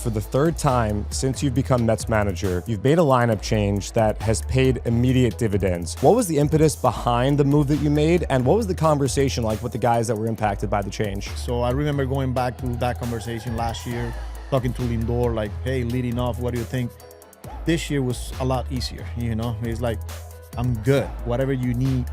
for the third time since you've become Mets manager, you've made a lineup change that has paid immediate dividends. What was the impetus behind the move that you made, and what was the conversation like with the guys that were impacted by the change? So I remember going back to that conversation last year, talking to Lindor, like, hey, leading off, what do you think? This year was a lot easier, you know? It's like, I'm good. Whatever you need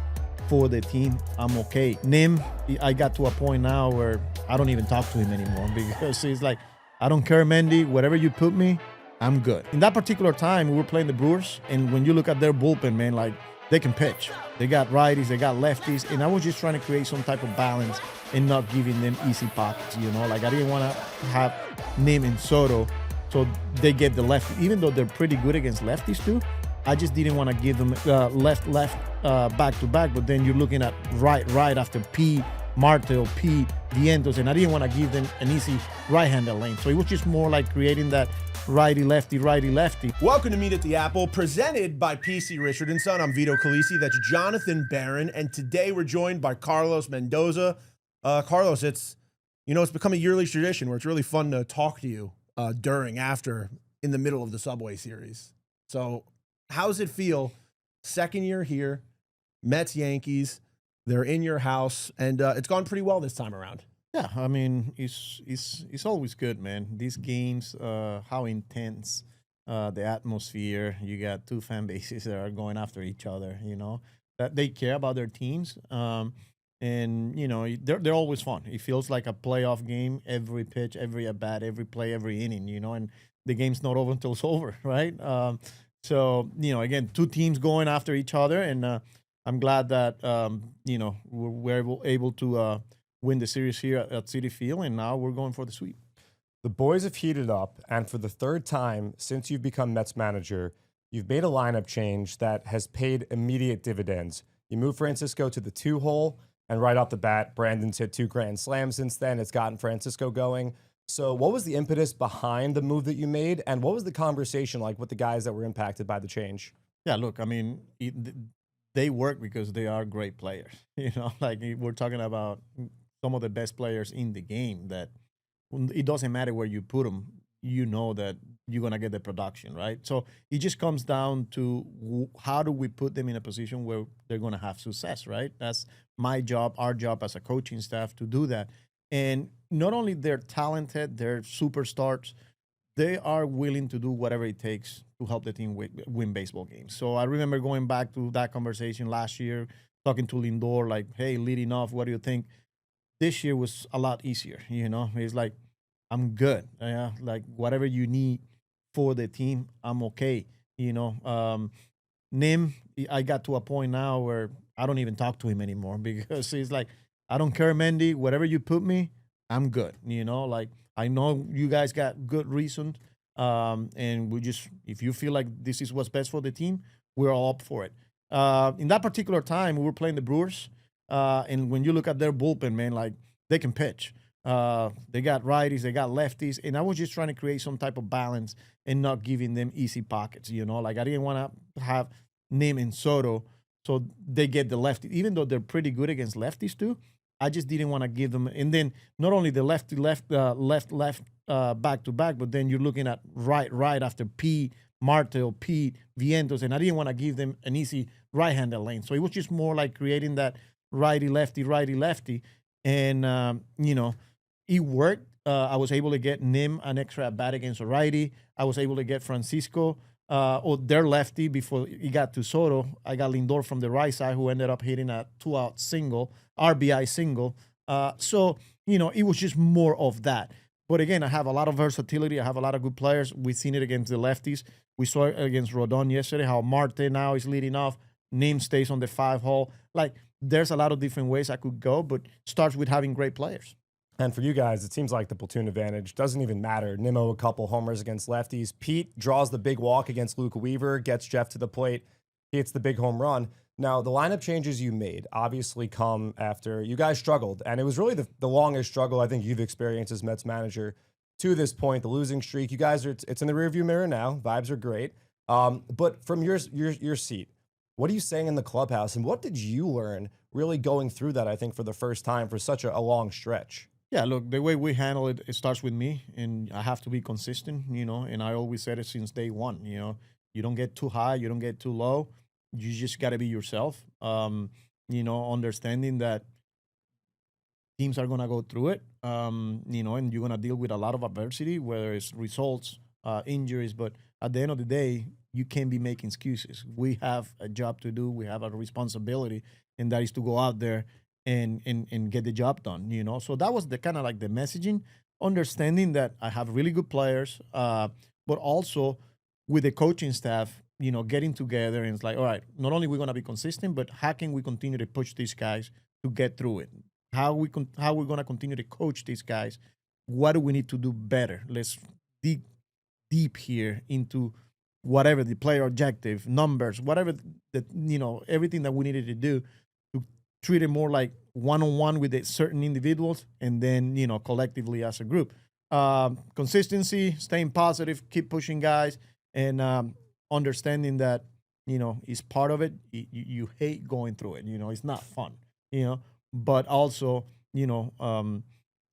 for the team, I'm okay. Nim, I got to a point now where I don't even talk to him anymore because he's like, I don't care, Mendy, whatever you put me, I'm good. In that particular time, we were playing the Brewers, and when you look at their bullpen, man, like, they can pitch. They got righties, they got lefties, and I was just trying to create some type of balance and not giving them easy pockets, you know? Like, I didn't want to have Nim and Soto so they get the lefty. Even though they're pretty good against lefties too, I just didn't want to give them left, back to back. But then you're looking at right after Pete, Martel, Pete, Vientos, and I didn't want to give them an easy right-handed lane. So it was just more like creating that righty-lefty. Welcome to Meet at the Apple, presented by PC Richard & Son. I'm Vito Calise, that's Jonathan Barron, and today we're joined by Carlos Mendoza. Carlos, it's become a yearly tradition where it's really fun to talk to you during, after, in the middle of the Subway Series. So how does it feel? Second year here, Mets, Yankees, they're in your house, and it's gone pretty well this time around. Yeah, I mean, it's always good, man. These games, how intense, the atmosphere. You got two fan bases that are going after each other, you know, that they care about their teams. And, you know, they're always fun. It feels like a playoff game, every pitch, every at-bat, every play, every inning, you know, and the game's not over until it's over, right? So, you know, again, two teams going after each other, and I'm glad that, we're able to win the series here at Citi Field, and now we're going for the sweep. The boys have heated up, and for the third time since you've become Mets manager, you've made a lineup change that has paid immediate dividends. You moved Francisco to the 2-hole, and right off the bat, Brandon's hit 2 grand slams since then. It's gotten Francisco going. So what was the impetus behind the move that you made, and what was the conversation like with the guys that were impacted by the change? Yeah, look, I mean, they work because they are great players. You know, like we're talking about some of the best players in the game that it doesn't matter where you put them, you know that you're going to get the production, right? So it just comes down to how do we put them in a position where they're going to have success, right? That's my job, our job as a coaching staff to do that. And not only they're talented, they're superstars, they are willing to do whatever it takes to help the team win baseball games. So I remember going back to that conversation last year, talking to Lindor, like, hey, leading off, what do you think? This year was a lot easier, you know? It's like, I'm good. Like, whatever you need for the team, I'm okay, you know? Nim, I got to a point now where I don't even talk to him anymore because he's like, I don't care, Mendy, whatever you put me, I'm good, you know? Like, I know you guys got good reason, and we just, if you feel like this is what's best for the team, we're all up for it. In that particular time, we were playing the Brewers, and when you look at their bullpen, man, like, they can pitch. They got righties, they got lefties, and I was just trying to create some type of balance and not giving them easy pockets, you know? Like, I didn't want to have Nim and Soto so they get the lefty. Even though they're pretty good against lefties too, I just didn't want to give them. And then not only the left back to back, but then you're looking at right after Pete, Martel, Pete, Vientos, and I didn't want to give them an easy right-handed lane. So it was just more like creating that righty-lefty. And, you know, it worked. I was able to get Nim an extra at bat against a righty. I was able to get Francisco their lefty before he got to Soto. I got Lindor from the right side, who ended up hitting a 2-out single, RBI single. So, you know, it was just more of that. But again, I have a lot of versatility. I have a lot of good players. We've seen it against the lefties. We saw it against Rodon yesterday, how Marte now is leading off. Nim stays on the 5-hole. Like, there's a lot of different ways I could go, but starts with having great players. And for you guys, it seems like the platoon advantage doesn't even matter. Nimmo, a couple homers against lefties. Pete draws the big walk against Luke Weaver, gets Jeff to the plate. He hits the big home run. Now, the lineup changes you made obviously come after you guys struggled, and it was really the longest struggle I think you've experienced as Mets manager to this point. The losing streak, you guys are it's in the rearview mirror now. Vibes are great. But from your seat, what are you saying in the clubhouse, and what did you learn really going through that? I think for the first time for such a long stretch. Yeah, look, the way we handle it, it starts with me, and I have to be consistent, and I always said it since day one, you don't get too high, you don't get too low. You just got to be yourself, understanding that teams are going to go through it, and you're going to deal with a lot of adversity, whether it's results, injuries, but at the end of the day, you can't be making excuses. We have a job to do, we have a responsibility, and that is to go out there and get the job done, So that was the kind of like the messaging, understanding that I have really good players, but also with the coaching staff, getting together and it's like, all right, not only we're going to be consistent, but how can we continue to push these guys to get through it? How we're going to continue to coach these guys? What do we need to do better? Let's dig deep here into whatever the player objective, numbers, whatever everything that we needed to do to treat it more like one-on-one with the certain individuals, and then collectively as a group. Consistency, staying positive, keep pushing guys, and understanding that is part of it. You hate going through it. It's not fun. But also,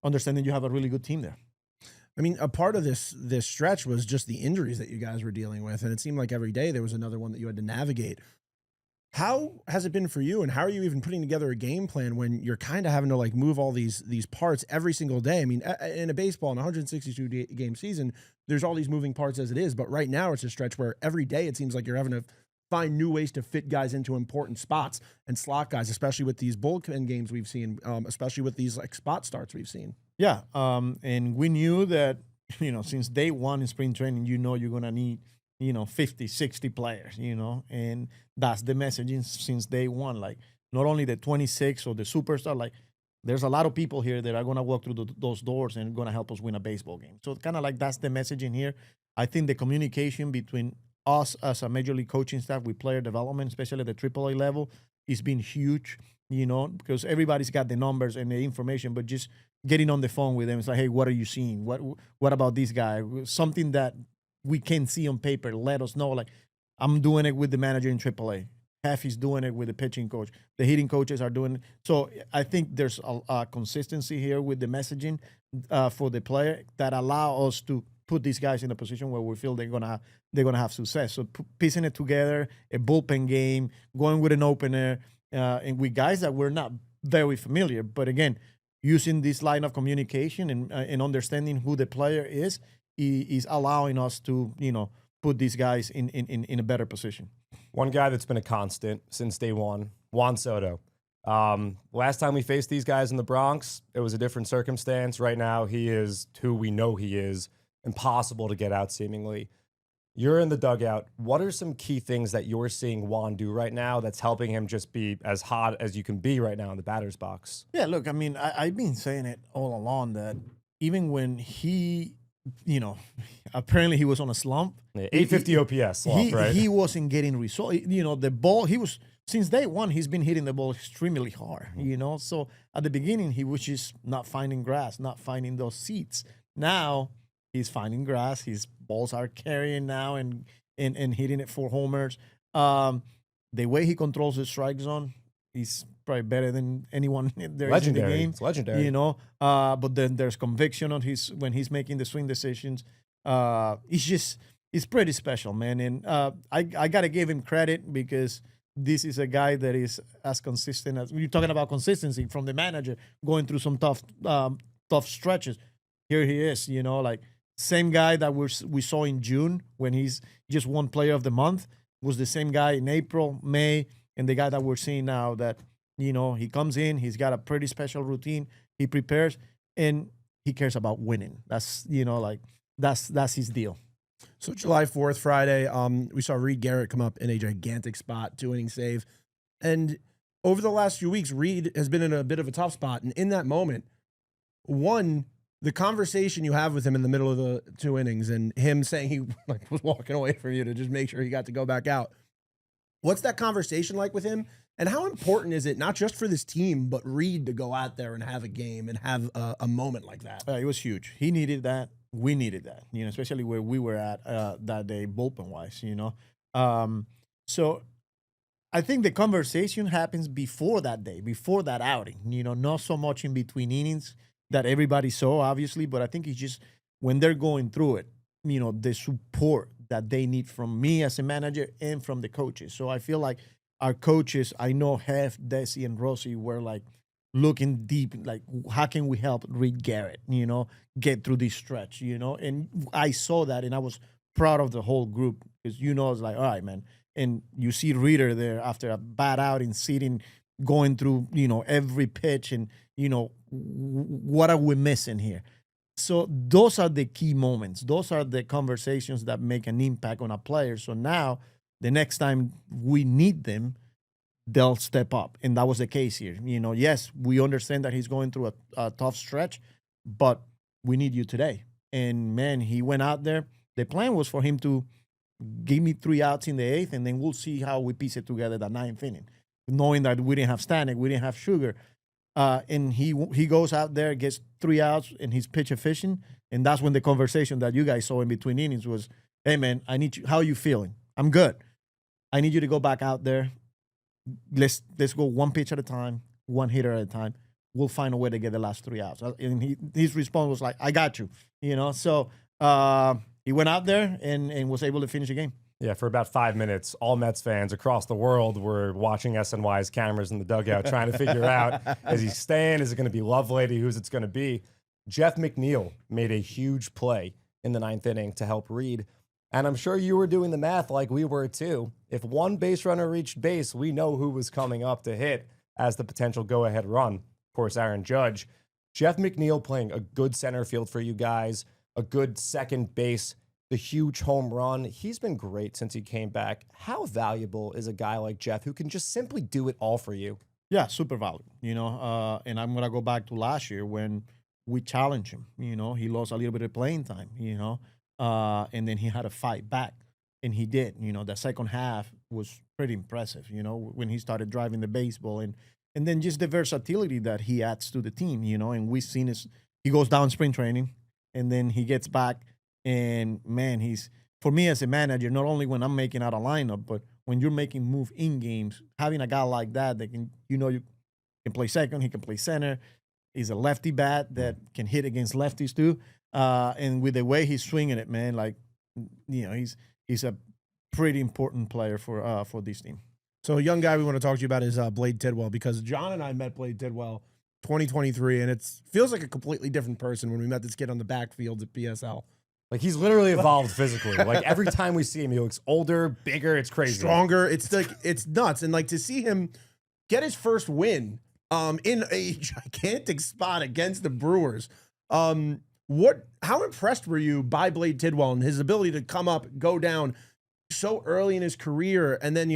understanding you have a really good team there. I mean, a part of this stretch was just the injuries that you guys were dealing with, and it seemed like every day there was another one that you had to navigate. How has it been for you, and how are you even putting together a game plan when you're kind of having to like move all these parts every single day? I mean, in a baseball, in a 162-game season, there's all these moving parts as it is, but right now it's a stretch where every day it seems like you're having to find new ways to fit guys into important spots and slot guys, especially with these bullpen games we've seen, especially with these like spot starts we've seen. Yeah, and we knew that, since day one in spring training, you're going to need, 50, 60 players, and that's the messaging since day one. Like, not only the 26 or the superstar, like, there's a lot of people here that are going to walk through those doors and going to help us win a baseball game. So kind of like that's the messaging here. I think the communication between us as a major league coaching staff with player development, especially at the AAA level, has been huge, because everybody's got the numbers and the information, but just getting on the phone with them, it's like, hey, what are you seeing? What about this guy? Something that we can see on paper, let us know. Like, I'm doing it with the manager in AAA. Half is doing it with the pitching coach. The hitting coaches are doing it. So I think there's a consistency here with the messaging for the player that allow us to put these guys in a position where we feel they're gonna have success. So piecing it together, a bullpen game, going with an opener, and with guys that we're not very familiar. But again, using this line of communication and understanding who the player is allowing us to put these guys in a better position. One guy that's been a constant since day one, Juan Soto. Last time we faced these guys in the Bronx, it was a different circumstance. Right now, he is who we know he is. Impossible to get out, seemingly. You're in the dugout. What are some key things that you're seeing Juan do right now that's helping him just be as hot as you can be right now in the batter's box? Yeah, look, I mean, I've been saying it all along that even when he, apparently he was on a slump. Yeah, 850 OPS slump, right? He wasn't getting results. The ball, since day one, he's been hitting the ball extremely hard, So at the beginning, he was just not finding grass, not finding those seats. Now, he's finding grass. His balls are carrying now and hitting it for homers. The way he controls the strike zone, he's probably better than anyone there is in the game. It's legendary. But then there's conviction on when he's making the swing decisions. It's pretty special, man. And I got to give him credit because this is a guy that is as consistent as you're talking about consistency from the manager going through some tough stretches. Here he is, like same guy that we saw in June when he's just won Player of the Month was the same guy in April, May, and the guy that we're seeing now that, he comes in, he's got a pretty special routine, he prepares, and he cares about winning. That's, that's his deal. So July 4th, Friday, we saw Reed Garrett come up in a gigantic spot, 2-inning save. And over the last few weeks, Reed has been in a bit of a tough spot. And in that moment, the conversation you have with him in the middle of the 2 innings and him saying he was walking away from you to just make sure he got to go back out. What's that conversation like with him? And how important is it, not just for this team, but Reed to go out there and have a game and have a moment like that? It was huge. He needed that. We needed that, especially where we were at that day, bullpen-wise, So I think the conversation happens before that day, before that outing, not so much in between innings. that everybody saw, obviously, but I think it's just when they're going through it, the support that they need from me as a manager and from the coaches. So I feel like our coaches, I know Hef, Desi, and Rossi were like looking deep, like how can we help Reed Garrett, get through this stretch, and I saw that and I was proud of the whole group because, it's like, all right, man. And you see Reader there after a bad outing, sitting, going through, every pitch and, what are we missing here? So those are the key moments. Those are the conversations that make an impact on a player. So now the next time we need them, they'll step up. And that was the case here. Yes, we understand that he's going through a tough stretch, but we need you today. And, man, he went out there. The plan was for him to give me 3 outs in the 8th, and then we'll see how we piece it together that 9th inning, knowing that we didn't have Stanek, we didn't have Sugar. And he goes out there, gets 3 outs, and he's pitch efficient. And that's when the conversation that you guys saw in between innings was, hey, man, I need you. How are you feeling? I'm good. I need you to go back out there. Let's go 1 pitch at a time, 1 hitter at a time. We'll find a way to get the last 3 outs. And his response was like, I got you. So he went out there and was able to finish the game. Yeah, for about 5 minutes, all Mets fans across the world were watching SNY's cameras in the dugout trying to figure out, is he staying? Is it going to be Lovelady? Who's it's going to be? Jeff McNeil made a huge play in the 9th inning to help Reed. And I'm sure you were doing the math like we were too. If 1 base runner reached base, we know who was coming up to hit as the potential go-ahead run. Of course, Aaron Judge. Jeff McNeil playing a good center field for you guys, a good second base, the huge home run. He's been great since he came back. How valuable is a guy like Jeff who can just simply do it all for you? Yeah, super valuable, and I'm going to go back to last year when we challenged him. He lost a little bit of playing time, and then he had to fight back, and he did. The second half was pretty impressive, when he started driving the baseball and then just the versatility that he adds to the team, and we've seen he goes down spring training, and then he gets back. And, man, for me as a manager, not only when I'm making out a lineup, but when you're making move in games, having a guy like that can, you can play second, he can play center. He's a lefty bat that can hit against lefties too. And with the way he's swinging it, man, like, he's a pretty important player for this team. So a young guy we want to talk to you about is Blade Tidwell, because John and I met Blade Tidwell 2023, and it feels like a completely different person when we met this kid on the backfield at PSL. Like, he's literally evolved physically. Like, every time we see him, he looks older, bigger. It's crazy. Stronger. It's like, it's nuts. And like to see him get his first win in a gigantic spot against the Brewers. How impressed were you by Blade Tidwell and his ability to come up, go down so early in his career, and then,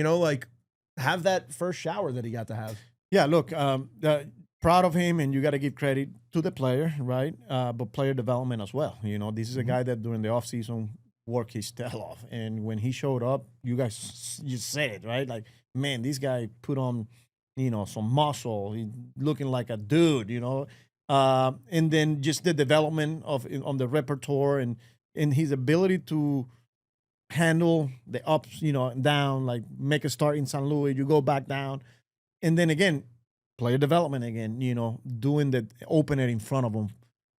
have that first shower that he got to have? Yeah, look, proud of him, and you got to give credit to the player, right? But player development as well. This is a guy that during the offseason worked his tail off. And when he showed up, you said it, right? Like, man, this guy put on, some muscle. He looking like a dude, and then just the development on the repertoire and his ability to handle the ups, and down, like make a start in St. Louis, you go back down. And then again, player development again, doing the opener in front of him,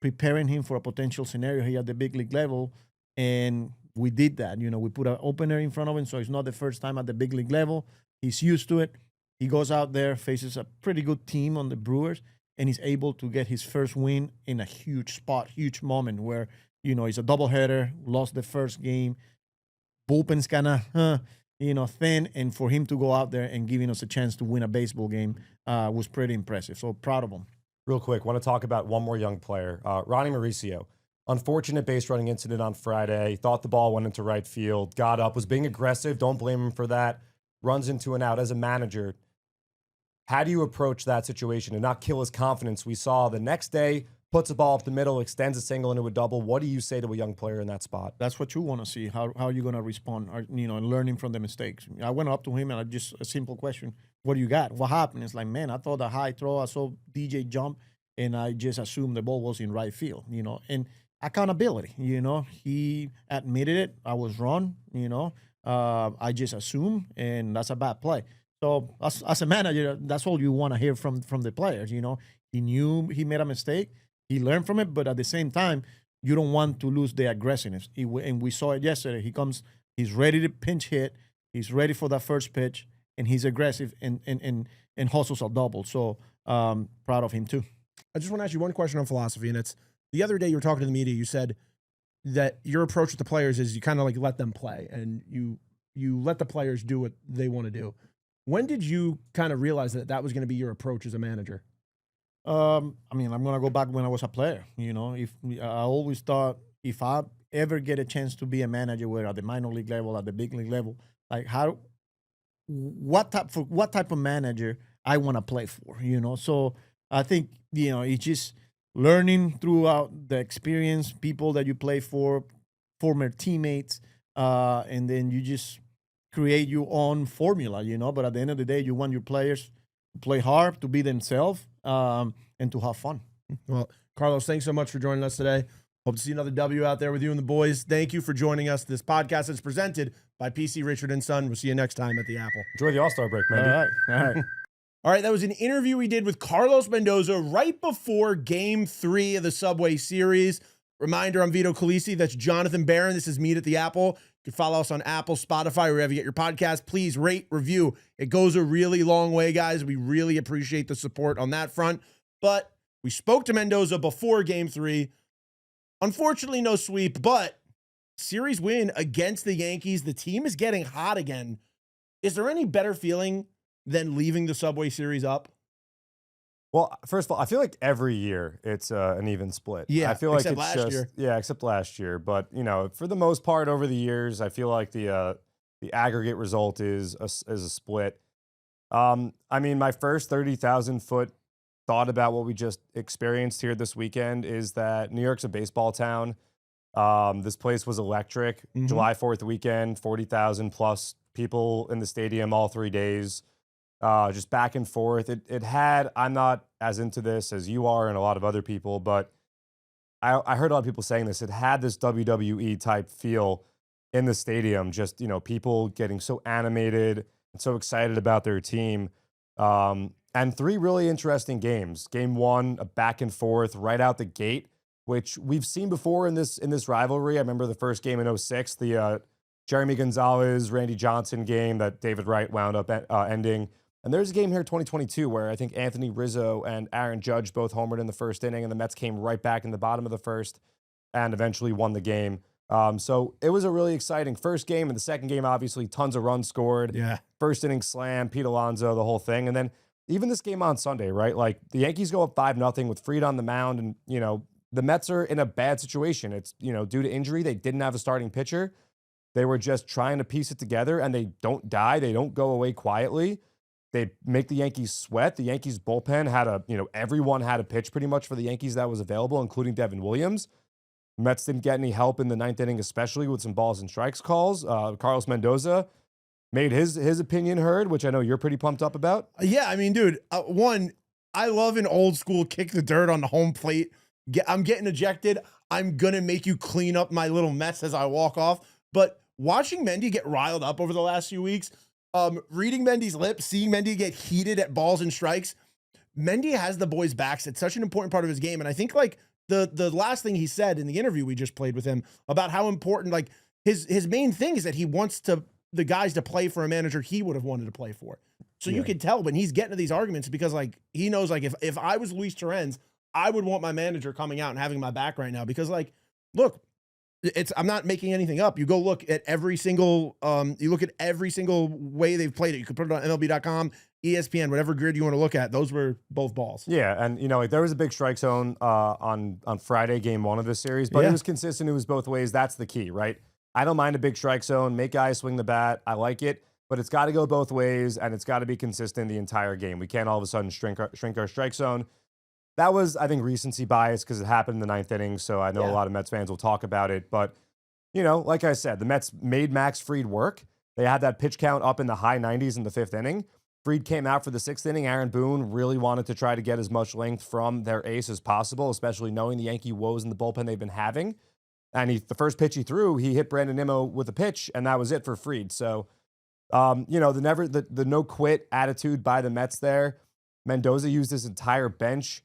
preparing him for a potential scenario here at the big league level. And we did that. We put an opener in front of him, so it's not the first time at the big league level. He's used to it. He goes out there, faces a pretty good team on the Brewers, and he's able to get his first win in a huge spot, huge moment where, he's a doubleheader, lost the first game. Bullpen's kind of, thin, and for him to go out there and giving us a chance to win a baseball game was pretty impressive. So proud of him. Real quick, want to talk about one more young player, Ronnie Mauricio. Unfortunate base running incident on Friday. Thought the ball went into right field, got up, was being aggressive. Don't blame him for that. Runs into an out. As a manager, how do you approach that situation and not kill his confidence? We saw the next day, puts a ball up the middle, extends a single into a double. What do you say to a young player in that spot? That's what you want to see. How are you going to respond? Or, and learning from the mistakes. I went up to him and a simple question: what do you got? What happened? It's like, man, I thought a high throw. I saw DJ jump, and I just assumed the ball was in right field. And accountability. He admitted it. I was wrong. I just assumed, and that's a bad play. So as a manager, that's all you want to hear from the players. He knew he made a mistake. He learned from it, but at the same time, you don't want to lose the aggressiveness. And we saw it yesterday. He's ready to pinch hit. He's ready for that first pitch, and he's aggressive and hustles a double. So proud of him too. I just want to ask you one question on philosophy, and it's the other day you were talking to the media. You said that your approach with the players is you kind of like let them play, and you let the players do what they want to do. When did you kind of realize that that was going to be your approach as a manager? I mean, I'm gonna go back when I was a player. If I always thought if I ever get a chance to be a manager, whether at the minor league level, at the big league level, like what type of manager I want to play for. So I think it's just learning throughout the experience, people that you play for, former teammates, and then you just create your own formula. But at the end of the day, you want your players to play hard, to be themselves, and to have fun. Well, Carlos, thanks so much for joining us today. Hope to see another W out there with you and the boys. Thank you for joining us. This podcast is presented by PC Richard & Son. We'll see you next time at the Apple. Enjoy the All-Star break, man. All right. All right, that was an interview we did with Carlos Mendoza right before Game 3 of the Subway Series. Reminder, I'm Vito Calise. That's Jonathan Barron. This is Meet at the Apple. You can follow us on Apple, Spotify, wherever you get your podcast. Please rate, review. It goes a really long way, guys. We really appreciate the support on that front. But we spoke to Mendoza before Game 3. Unfortunately, no sweep, but series win against the Yankees. The team is getting hot again. Is there any better feeling than leaving the Subway Series up? Well, first of all, I feel like every year it's an even split. Yeah, I feel like except it's last just year. Yeah, except last year. But for the most part, over the years, I feel like the aggregate result is a split. I mean, my first 30,000-foot thought about what we just experienced here this weekend is that New York's a baseball town. This place was electric. Mhm. July 4th weekend, 40,000 plus people in the stadium all 3 days. Just back and forth. It had, I'm not as into this as you are and a lot of other people, but I heard a lot of people saying this. It had this WWE type feel in the stadium, just, people getting so animated and so excited about their team. And 3 really interesting games. Game 1, a back and forth right out the gate, which we've seen before in this rivalry. I remember the first game in 2006, the Jeremy Gonzalez, Randy Johnson game that David Wright wound up ending. And there's a game here, 2022, where I think Anthony Rizzo and Aaron Judge both homered in the first inning, and the Mets came right back in the bottom of the first and eventually won the game. So it was a really exciting first game. And the second game, obviously, tons of runs scored. Yeah. First inning slam, Pete Alonso, the whole thing. And then even this game on Sunday, right? Like the Yankees go up 5-0 with Fried on the mound, and the Mets are in a bad situation. It's due to injury, they didn't have a starting pitcher. They were just trying to piece it together, and they don't die. They don't go away quietly. They make the Yankees sweat. The Yankees bullpen had everyone had a pitch pretty much for the Yankees that was available, including Devin Williams. Mets didn't get any help in the 9th inning, especially with some balls and strikes calls. Carlos Mendoza made his opinion heard, which I know you're pretty pumped up about. Yeah, I mean, dude, one, I love an old school kick the dirt on the home plate. I'm getting ejected. I'm going to make you clean up my little mess as I walk off. But watching Mendy get riled up over the last few weeks, reading Mendy's lips, seeing Mendy get heated at balls and strikes, Mendy has the boys' backs. It's such an important part of his game. And I think like the last thing he said in the interview we just played with him about how important, like his main thing is that he wants the guys to play for a manager he would have wanted to play for. So you can tell when he's getting to these arguments because like he knows like if I was Luis Torrens, I would want my manager coming out and having my back right now because like, look, I'm not making anything up. You go look at every single way they've played it. You could put it on MLB.com, ESPN, whatever grid you want to look at. Those were both balls. Yeah, and like there was a big strike zone on Friday, game 1 of this series, but it was consistent. It was both ways. That's the key, right? I don't mind a big strike zone. Make guys swing the bat. I like it, but it's got to go both ways, and it's got to be consistent the entire game. We can't all of a sudden shrink our strike zone. That was, I think, recency bias because it happened in the 9th inning, so I know a lot of Mets fans will talk about it. But, like I said, the Mets made Max Fried work. They had that pitch count up in the high 90s in the 5th inning. Fried came out for the 6th inning. Aaron Boone really wanted to try to get as much length from their ace as possible, especially knowing the Yankee woes in the bullpen they've been having. And the first pitch he threw, he hit Brandon Nimmo with a pitch, and that was it for Fried. So, the no quit attitude by the Mets there. Mendoza used his entire bench.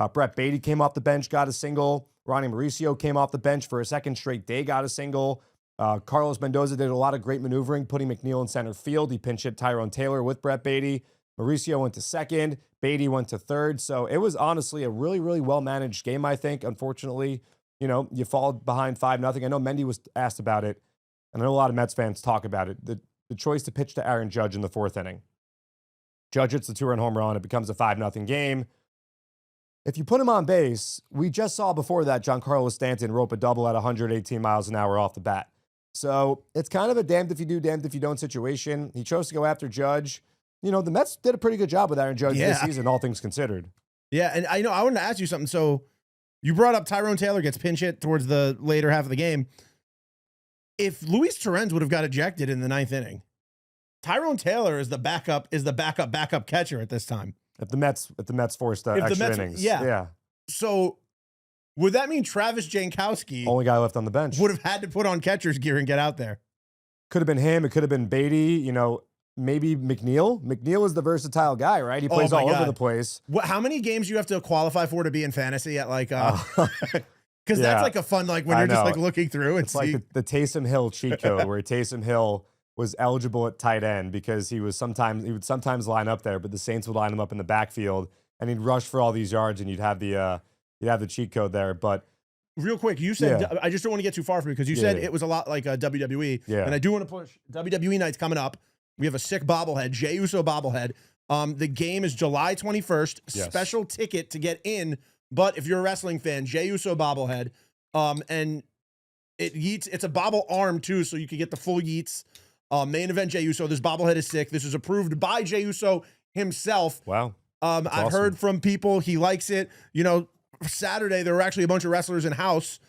Brett Beatty came off the bench, got a single. Ronnie Mauricio came off the bench for a second straight day, got a single. Carlos Mendoza did a lot of great maneuvering, putting McNeil in center field. He pinch hit Tyrone Taylor with Brett Beatty. Mauricio went to second. Beatty went to third. So it was honestly a really, really well-managed game, I think. Unfortunately, you fall behind 5-0. I know Mendy was asked about it, and I know a lot of Mets fans talk about it. The choice to pitch to Aaron Judge in the 4th inning. Judge hits the 2-run home run. It becomes a 5-0 game. If you put him on base, we just saw before that Giancarlo Stanton rope a double at 118 miles an hour off the bat. So it's kind of a damned if you do, damned if you don't situation. He chose to go after Judge. The Mets did a pretty good job with Aaron Judge this season, all things considered. Yeah, and I wanted to ask you something. So you brought up Tyrone Taylor gets pinch hit towards the later half of the game. If Luis Torrens would have got ejected in the 9th inning, Tyrone Taylor is the backup catcher at this time. If the Mets forced extra innings. Yeah. So would that mean Travis Jankowski, only guy left on the bench, would have had to put on catcher's gear and get out there? Could have been him. It could have been Beatty. Maybe McNeil. McNeil is the versatile guy, right? He plays all over the place. How many games do you have to qualify for to be in fantasy at because that's like a fun, when you're just looking through and it's like the Taysom Hill cheat code where Taysom Hill was eligible at tight end because he would sometimes line up there, but the Saints would line him up in the backfield and he'd rush for all these yards and you'd have the cheat code there. But real quick, you said, I just don't want to get too far from you because you said it was a lot like WWE. Yeah. And I do want to push WWE night's coming up. We have a sick bobblehead, Jey Uso bobblehead. The game is July 21st. Yes. Special ticket to get in. But if you're a wrestling fan, Jey Uso bobblehead. And it's a bobble arm too, so you can get the full yeets. Main event Jey Uso. This bobblehead is sick. This is approved by Jey Uso himself. Wow. I've heard from people he likes it. Saturday there were actually a bunch of wrestlers in house.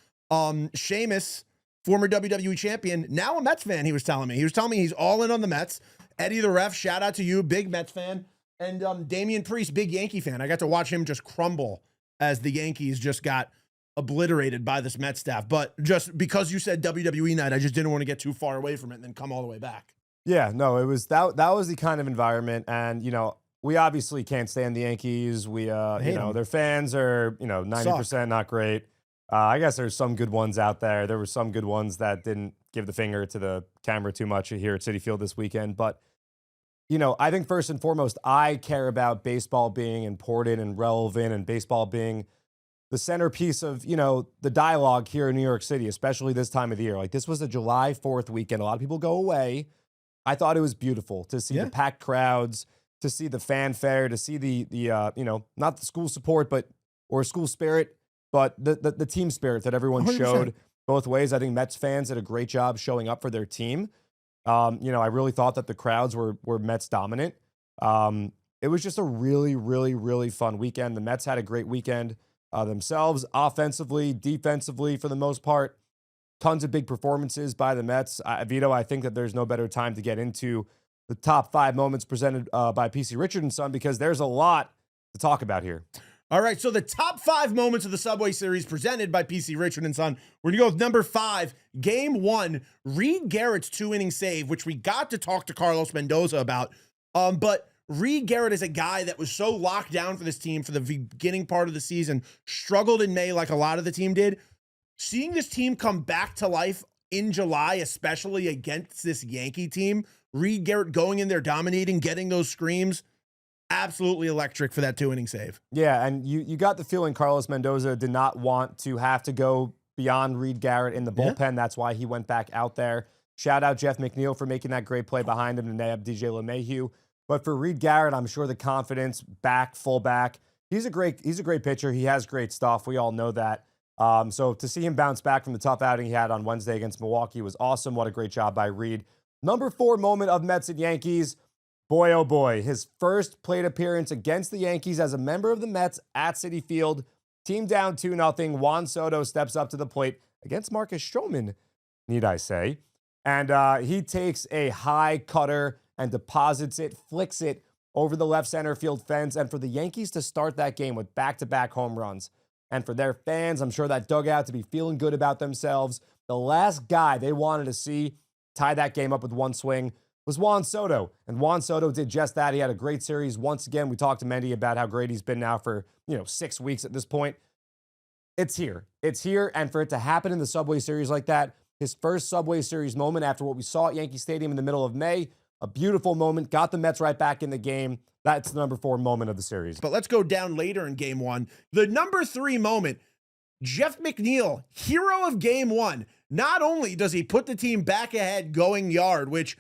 Sheamus, former WWE champion, now a Mets fan. He was telling me he's all in on the Mets. Eddie the Ref, shout out to you, big Mets fan, and Damian Priest, big Yankee fan. I got to watch him just crumble as the Yankees just got obliterated by this Mets staff. But just because you said WWE night, I just didn't want to get too far away from it and then come all the way back. Yeah, no, it was that was the kind of environment. And, we obviously can't stand the Yankees. We, their fans are, 90% not great. I guess there's some good ones out there. There were some good ones that didn't give the finger to the camera too much here at Citi Field this weekend. But, I think first and foremost, I care about baseball being important and relevant and baseball being the centerpiece of, the dialogue here in New York City, especially this time of the year. Like, this was a July 4th weekend. A lot of people go away. I thought it was beautiful to see the packed crowds, to see the fanfare, to see the not the school support, or school spirit, but the team spirit that everyone 100%. showed both ways. I think Mets fans did a great job showing up for their team. I really thought that the crowds were Mets dominant. It was just a really, really, really fun weekend. The Mets had a great weekend themselves, offensively, defensively, for the most part. Tons of big performances by the Mets. Vito, I think that there's no better time to get into the top 5 moments presented by PC Richard and Son, because there's a lot to talk about here. All right, so the top 5 moments of the Subway Series presented by PC Richard and Son. We're going to go with number 5, Game 1, Reed Garrett's 2-inning save, which we got to talk to Carlos Mendoza about. But Reed Garrett is a guy that was so locked down for this team for the beginning part of the season, struggled in May like a lot of the team did. Seeing this team come back to life in July, especially against this Yankee team, Reed Garrett going in there, dominating, getting those screams, absolutely electric for that 2-inning save. Yeah, and you got the feeling Carlos Mendoza did not want to have to go beyond Reed Garrett in the bullpen. Yeah. That's why he went back out there. Shout out Jeff McNeil for making that great play behind him to nab DJ LeMahieu. But for Reed Garrett, I'm sure the confidence back, full back. He's a great pitcher. He has great stuff. We all know that. So to see him bounce back from the tough outing he had on Wednesday against Milwaukee was awesome. What a great job by Reed. Number 4 moment of Mets and Yankees. Boy, oh boy, his first plate appearance against the Yankees as a member of the Mets at Citi Field. Team down 2-0. Juan Soto steps up to the plate against Marcus Stroman, need I say. And he takes a high cutter and deposits it, flicks it over the left center field fence. And for the Yankees to start that game with back-to-back home runs, and for their fans, I'm sure that dugout to be feeling good about themselves, the last guy they wanted to see tie that game up with one swing was Juan Soto. And Juan Soto did just that. He had a great series. Once again, we talked to Mendy about how great he's been now for, 6 weeks at this point. It's here. It's here. And for it to happen in the Subway Series like that, his first Subway Series moment after what we saw at Yankee Stadium in the middle of May, a beautiful moment, got the Mets right back in the game. That's the number 4 moment of the series. But let's go down later in game 1. The number 3 moment, Jeff McNeil, hero of game 1. Not only does he put the team back ahead going yard, which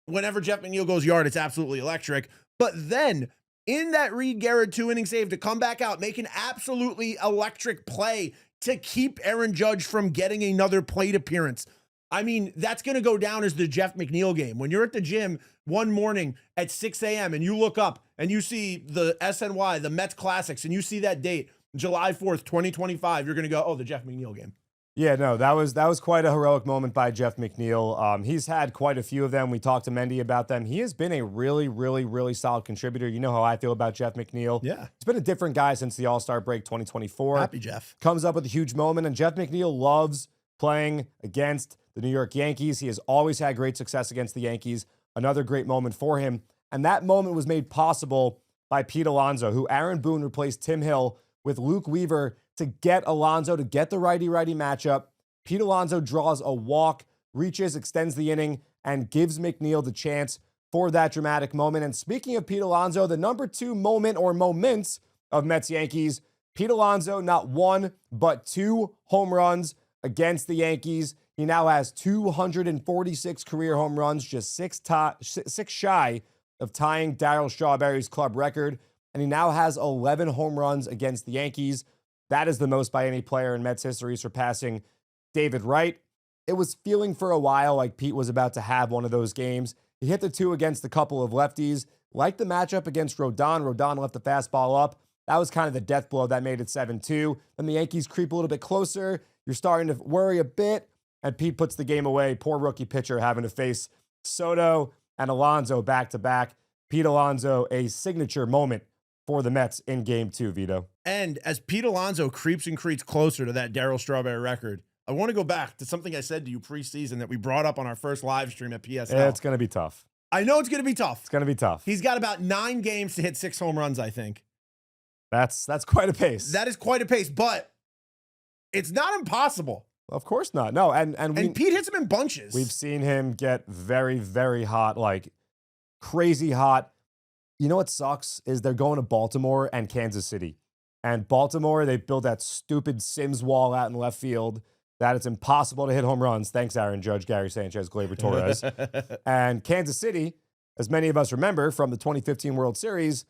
whenever Jeff McNeil goes yard, it's absolutely electric. But then in that Reed Garrett 2-inning save to come back out, make an absolutely electric play to keep Aaron Judge from getting another plate appearance. I mean, that's going to go down as the Jeff McNeil game. When you're at the gym one morning at 6 a.m. and you look up and you see the SNY, the Mets Classics, and you see that date, July 4th, 2025, you're going to go, oh, the Jeff McNeil game. Yeah, no, that was quite a heroic moment by Jeff McNeil. He's had quite a few of them. We talked to Mendy about them. He has been a really, really, really solid contributor. You know how I feel about Jeff McNeil. Yeah. He's been a different guy since the All-Star break 2024. Happy Jeff. Comes up with a huge moment, and Jeff McNeil loves playing against the New York Yankees. He has always had great success against the Yankees. Another great moment for him. And that moment was made possible by Pete Alonso, who Aaron Boone replaced Tim Hill with Luke Weaver to get Alonso to get the righty-righty matchup. Pete Alonso draws a walk, reaches, extends the inning, and gives McNeil the chance for that dramatic moment. And speaking of Pete Alonso, the number 2 moment or moments of Mets Yankees, Pete Alonso, not 1, but 2 home runs against the Yankees. He now has 246 career home runs, just six shy of tying Darryl Strawberry's club record. And he now has 11 home runs against the Yankees. That is the most by any player in Mets history, surpassing David Wright. It was feeling for a while like Pete was about to have one of those games. He hit the 2 against a couple of lefties. Like the matchup against Rodon. Rodon left the fastball up. That was kind of the death blow that made it 7-2. Then the Yankees creep a little bit closer. You're starting to worry a bit. And Pete puts the game away. Poor rookie pitcher having to face Soto and Alonso back-to-back. Pete Alonso, a signature moment for the Mets in Game 2, Vito. And as Pete Alonso creeps and creeps closer to that Darryl Strawberry record, I want to go back to something I said to you preseason that we brought up on our first live stream at PSL. Yeah, it's going to be tough. I know it's going to be tough. It's going to be tough. He's got about 9 games to hit 6 home runs, I think. That's quite a pace. That is quite a pace, but it's not impossible. Of course not. No, and Pete hits him in bunches. We've seen him get very, very hot, like crazy hot. You know what sucks is they're going to Baltimore and Kansas City. And Baltimore, they built that stupid Sims wall out in left field that it's impossible to hit home runs. Thanks, Aaron Judge, Gary Sanchez, Gleyber Torres. And Kansas City, as many of us remember from the 2015 World Series,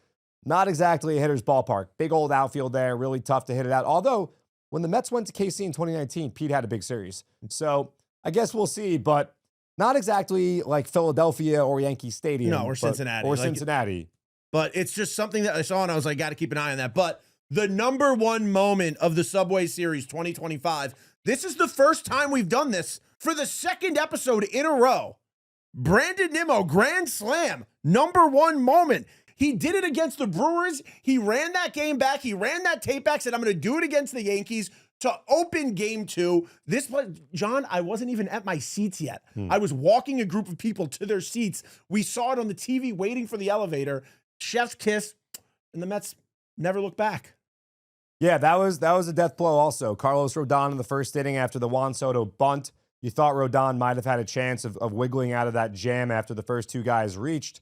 not exactly a hitter's ballpark. Big old outfield there, really tough to hit it out. Although, when the Mets went to KC in 2019, Pete had a big series. So I guess we'll see, but not exactly like Philadelphia or Yankee Stadium. No, or Cincinnati. Or Cincinnati. But it's just something that I saw, and I was like, got to keep an eye on that. But the number 1 moment of the Subway Series 2025, this is the first time we've done this for the 2nd episode in a row. Brandon Nimmo, grand slam, number 1 moment. He did it against the Brewers. He ran that game back. He ran that tape back, said, I'm going to do it against the Yankees to open Game 2. This play, John, I wasn't even at my seats yet. I was walking a group of people to their seats. We saw it on the TV waiting for the elevator. Chef's kiss, and the Mets never looked back. Yeah, that was a death blow also. Carlos Rodon in the first inning after the Juan Soto bunt. You thought Rodon might have had a chance of wiggling out of that jam after the first 2 guys reached.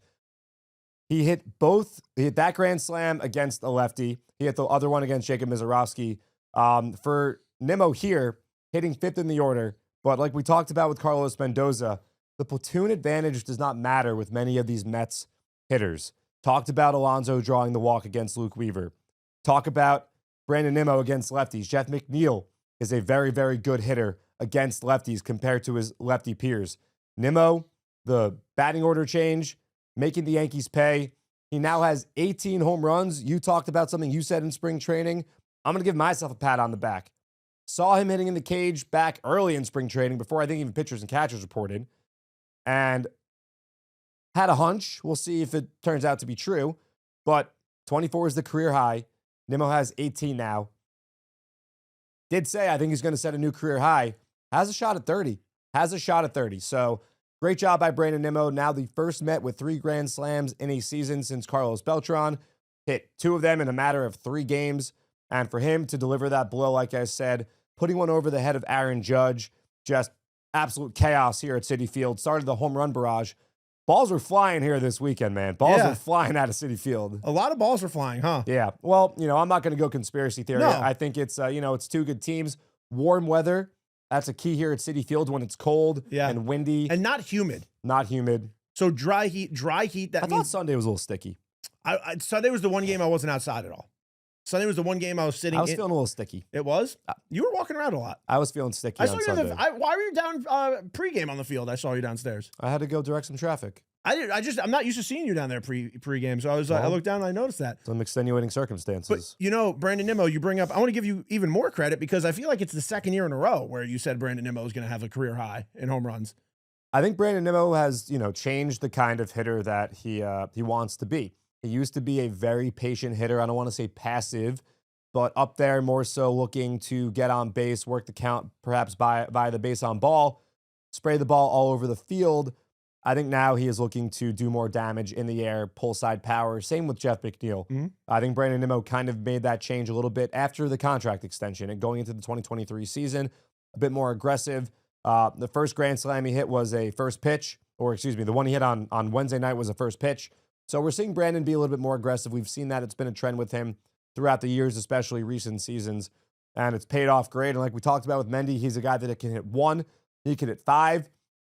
He hit that grand slam against a lefty. He hit the other one against Jacob Mizorowski. For Nimmo here, hitting 5th in the order. But like we talked about with Carlos Mendoza, the platoon advantage does not matter with many of these Mets hitters. Talked about Alonso drawing the walk against Luke Weaver. Talk about Brandon Nimmo against lefties. Jeff McNeil is a very, very good hitter against lefties compared to his lefty peers. Nimmo, the batting order change, making the Yankees pay. He now has 18 home runs. You talked about something you said in spring training. I'm going to give myself a pat on the back. Saw him hitting in the cage back early in spring training before I think even pitchers and catchers reported. And had a hunch. We'll see if it turns out to be true. But 24 is the career high. Nimmo has 18 now. Did say I think he's going to set a new career high. Has a shot at 30. So Great job by Brandon Nimmo. Now the first Met with 3 grand slams in a season since Carlos Beltran. Hit 2 of them in a matter of 3 games. And for him to deliver that blow, like I said, putting one over the head of Aaron Judge, just absolute chaos here at Citi Field. Started the home run barrage. Balls were flying here this weekend, man. Balls were flying out of Citi Field. A lot of balls were flying, huh? Yeah. Well, I'm not going to go conspiracy theory. No. I think it's, it's 2 good teams. Warm weather. That's a key here at Citi Field when it's cold and windy. And not humid. Not humid. So dry heat. I thought Sunday was a little sticky. Sunday was the one game I wasn't outside at all. Sunday was the one game I was sitting in. I was feeling a little sticky. It was? You were walking around a lot. I was feeling sticky on Sunday. Why were you down pregame on the field? I saw you downstairs. I had to go direct some traffic. I'm not used to seeing you down there pregame. So I looked down and I noticed that. Some extenuating circumstances. But, Brandon Nimmo, you bring up, I want to give you even more credit because I feel like it's the second year in a row where you said Brandon Nimmo is going to have a career high in home runs. I think Brandon Nimmo has, changed the kind of hitter that he wants to be. He used to be a very patient hitter. I don't want to say passive, but up there more so looking to get on base, work the count, perhaps by the base on ball, spray the ball all over the field. I think now he is looking to do more damage in the air, pull side power. Same with Jeff McNeil. Mm-hmm. I think Brandon Nimmo kind of made that change a little bit after the contract extension and going into the 2023 season, a bit more aggressive. The first grand slam he hit was a first pitch, the one he hit on Wednesday night was a first pitch. So we're seeing Brandon be a little bit more aggressive. We've seen that. It's been a trend with him throughout the years, especially recent seasons, and it's paid off great. And like we talked about with Mendy, he's a guy that can hit 1, he can hit 5,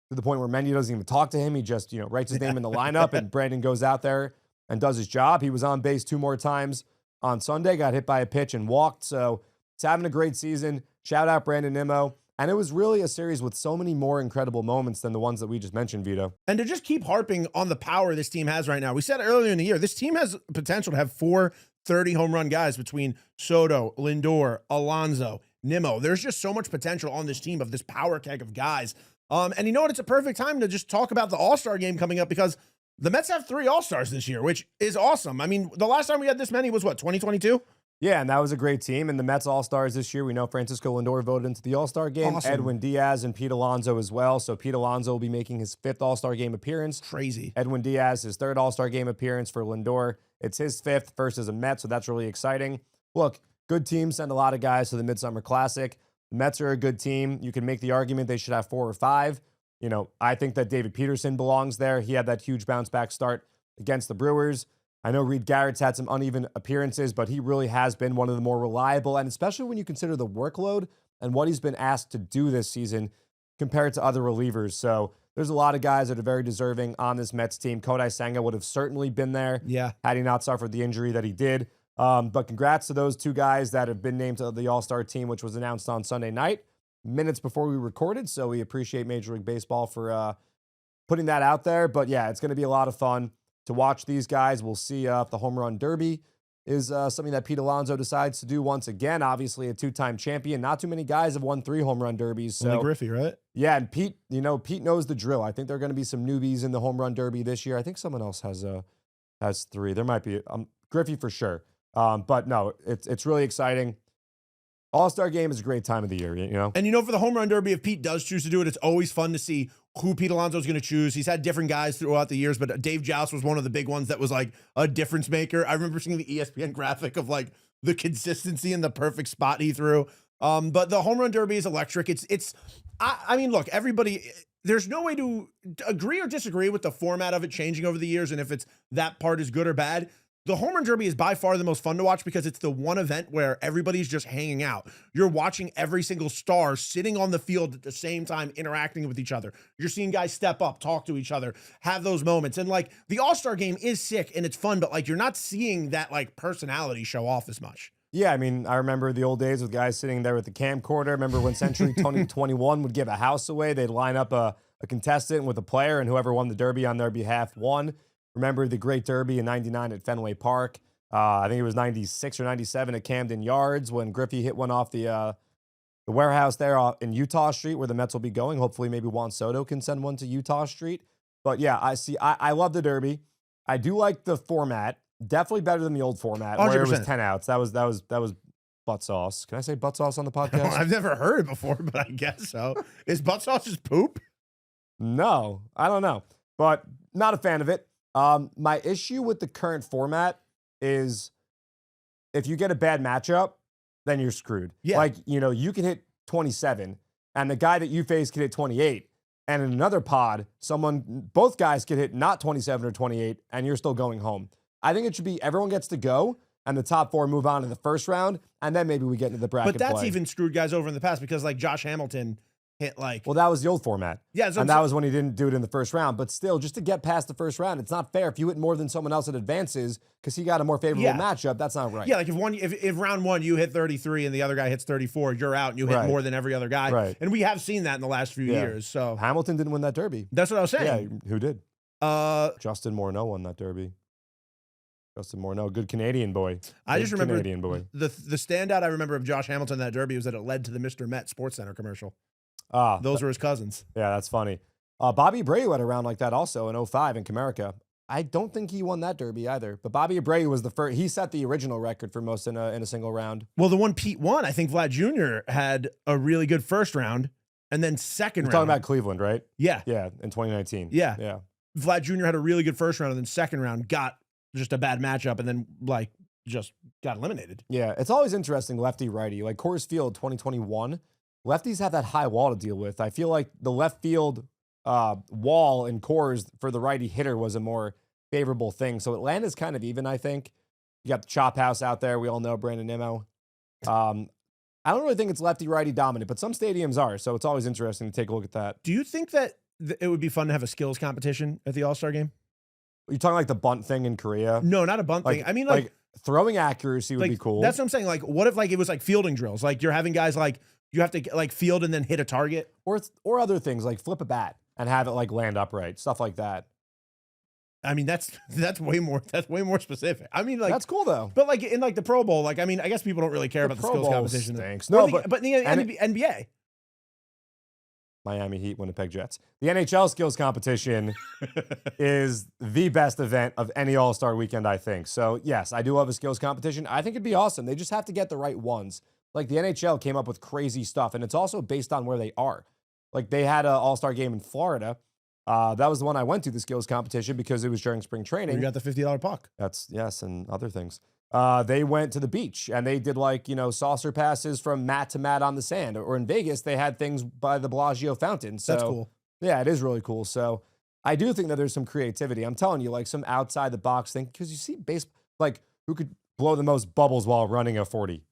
to the point where Mendy doesn't even talk to him. He just, writes his name in the lineup, and Brandon goes out there and does his job. He was on base 2 more times on Sunday, got hit by a pitch and walked. So he's having a great season. Shout out Brandon Nimmo. And it was really a series with so many more incredible moments than the ones that we just mentioned, Vito. And to just keep harping on the power this team has right now, we said earlier in the year, this team has potential to have 4 30 home run guys between Soto, Lindor, Alonso, Nimmo. There's just so much potential on this team of this power keg of guys. And you know what? It's a perfect time to just talk about the All-Star game coming up because the Mets have 3 All-Stars this year, which is awesome. I mean, the last time we had this many was 2022? Yeah, and that was a great team. And the Mets All-Stars this year, we know Francisco Lindor voted into the All-Star game. Awesome. Edwin Diaz and Pete Alonso as well. So Pete Alonso will be making his 5th All-Star game appearance. Crazy. Edwin Diaz, his 3rd All-Star game appearance for Lindor. It's his 5th, first as a Met, so that's really exciting. Look, good teams send a lot of guys to the Midsummer Classic. The Mets are a good team. You can make the argument they should have 4 or 5. I think that David Peterson belongs there. He had that huge bounce-back start against the Brewers. I know Reed Garrett's had some uneven appearances, but he really has been one of the more reliable, and especially when you consider the workload and what he's been asked to do this season compared to other relievers. So there's a lot of guys that are very deserving on this Mets team. Kodai Senga would have certainly been there had he not suffered the injury that he did. But congrats to those 2 guys that have been named to the All-Star team, which was announced on Sunday night, minutes before we recorded. So we appreciate Major League Baseball for putting that out there. But yeah, it's going to be a lot of fun to watch these guys. We'll see if the home run derby is something that Pete Alonso decides to do once again. Obviously, a 2-time champion. Not too many guys have won 3 home run derbies. So Only Griffey, right? Yeah, and Pete, Pete knows the drill. I think there are going to be some newbies in the home run derby this year. I think someone else has 3. There might be Griffey for sure. But no, it's really exciting. All-Star game is a great time of the year, And for the home run derby, if Pete does choose to do it, it's always fun to see who Pete Alonso is going to choose. He's had different guys throughout the years, but Dave Joust was one of the big ones that was like a difference maker. I remember seeing the ESPN graphic of like the consistency and the perfect spot he threw. But the home run derby is electric. I mean, look, everybody, there's no way to agree or disagree with the format of it changing over the years and if it's that part is good or bad. The home run derby is by far the most fun to watch because it's the one event where everybody's just hanging out. You're watching every single star sitting on the field at the same time, interacting with each other. You're seeing guys step up, talk to each other, have those moments. And like the All-Star game is sick and it's fun, but like you're not seeing that like personality show off as much. Yeah, I mean, I remember the old days with guys sitting there with the camcorder. I remember when Century 2021 would give a house away. They'd line up a contestant with a player, and whoever won the derby on their behalf won. Remember the great derby in 99 at Fenway Park. I think it was 96 or 97 at Camden Yards when Griffey hit one off the warehouse there in Utah Street where the Mets will be going. Hopefully maybe Juan Soto can send one to Utah Street. But yeah, I love the derby. I do like the format. Definitely better than the old format 100%. where it was 10 outs. That was butt sauce. Can I say butt sauce on the podcast? I've never heard it before, but I guess so. Is butt sauce just poop? No, I don't know, but not a fan of it. My issue with the current format is if you get a bad matchup, then you're screwed. Yeah. Like, you can hit 27 and the guy that you face can hit 28. And in another pod, both guys could hit not 27 or 28 and you're still going home. I think it should be everyone gets to go and the top 4 move on to the first round. And then maybe we get into the bracket But that's play. even screwed guys over in the past because like Josh Hamilton hit like. Well, that was the old format. Yeah. And that was when he didn't do it in the first round. But still, just to get past the first round, it's not fair. If you hit more than someone else that advances because he got a more favorable matchup, that's not right. Yeah, like if round 1 you hit 33 and the other guy hits 34, you're out and you hit more than every other guy. Right. And we have seen that in the last few years. So Hamilton didn't win that derby. that's what I was saying. Yeah, who did? Justin Morneau won that derby. Justin Morneau, good Canadian boy. I just remember Canadian boy. The standout I remember of Josh Hamilton in that derby was that it led to the Mr. Met Sports Center commercial. Those were his cousins. Yeah, that's funny. Bobby Abreu had a round like that also in 05 in Comerica. I don't think he won that derby either. But Bobby Abreu was the first. He set the original record for most in a single round. Well, the one Pete won, I think Vlad Jr. had a really good first round and then second round. You're talking about Cleveland, right? Yeah. Yeah, in 2019. Yeah. Yeah. Vlad Jr. had a really good first round and then second round got just a bad matchup and then like just got eliminated. Yeah, it's always interesting lefty righty. Like Coors Field 2021, lefties have that high wall to deal with. I feel like the left field wall in Coors for the righty hitter was a more favorable thing. So Atlanta's kind of even, I think. You got the chop house out there. We all know Brandon Nimmo. I don't really think it's lefty righty dominant, but some stadiums are. So it's always interesting to take a look at that. Do you think that it would be fun to have a skills competition at the All-Star game? You're talking like the bunt thing in Korea? No, not a bunt thing. I mean, like throwing accuracy would be cool. That's what I'm saying. Like, what if like it was like fielding drills? Like you're having guys like you have to like field and then hit a target, or other things like flip a bat and have it like land upright, stuff like that. I mean, that's way more specific. I mean, like that's cool though. But like in like the Pro Bowl, like I mean, I guess people don't really care about the skills competition. Stinks. No, but in the NBA. Miami Heat, Winnipeg Jets. The NHL skills competition is the best event of any All-Star weekend, I think. So, yes, I do love a skills competition. I think it'd be awesome. They just have to get the right ones. Like, the NHL came up with crazy stuff, and it's also based on where they are. Like, they had an All-Star game in Florida. That was the one I went to, the skills competition, because it was during spring training. You got the $50 puck. Yes, and other things. They went to the beach and they did like, saucer passes from mat to mat on the sand. Or in Vegas, they had things by the Bellagio fountain. So, that's cool. Yeah, it is really cool. So I do think that there's some creativity. I'm telling you, like some outside the box thing, because you see like who could blow the most bubbles while running a 40?